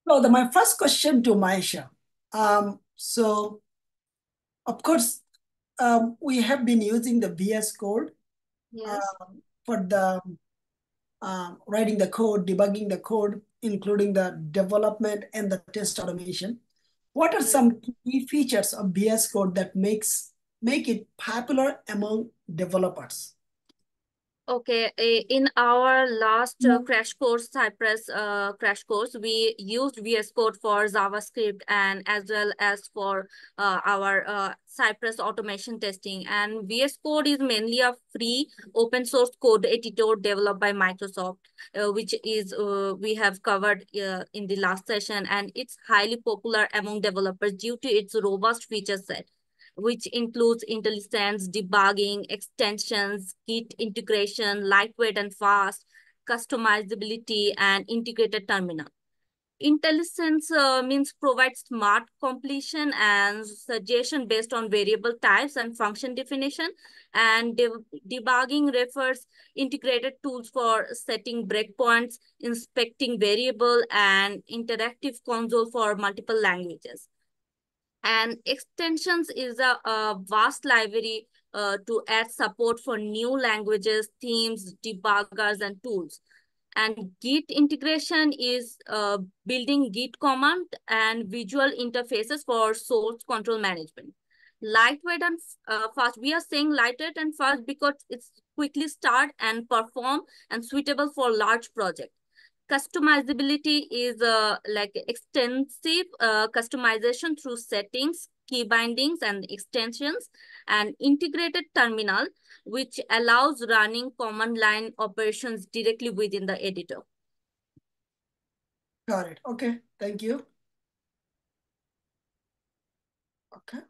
So my first question to Maisha. So of course, we have been using the VS Code Yes. for the writing the code, debugging the code, including the development and the test automation. What are Yes. some key features of VS Code that make it popular among developers? Okay, in our last crash course, Cypress crash course, we used VS Code for JavaScript and as well as for our Cypress automation testing. And VS Code is mainly a free open source code editor developed by Microsoft, which is we have covered in the last session, and it's highly popular among developers due to its robust feature set, which includes IntelliSense, debugging, extensions, Git integration, lightweight and fast, customizability, and integrated terminal. IntelliSense means provide smart completion and suggestion based on variable types and function definition. And debugging refers integrated tools for setting breakpoints, inspecting variable, and interactive console for multiple languages. And extensions is a vast library to add support for new languages, themes, debuggers, and tools. And Git integration is building Git command and visual interfaces for source control management. Lightweight and fast. We are saying lightweight and fast because it's quickly start and perform and suitable for large projects. Customizability is like extensive customization through settings, key bindings, and extensions, and integrated terminal, which allows running command line operations directly within the editor. Got it. Okay, thank you. Okay.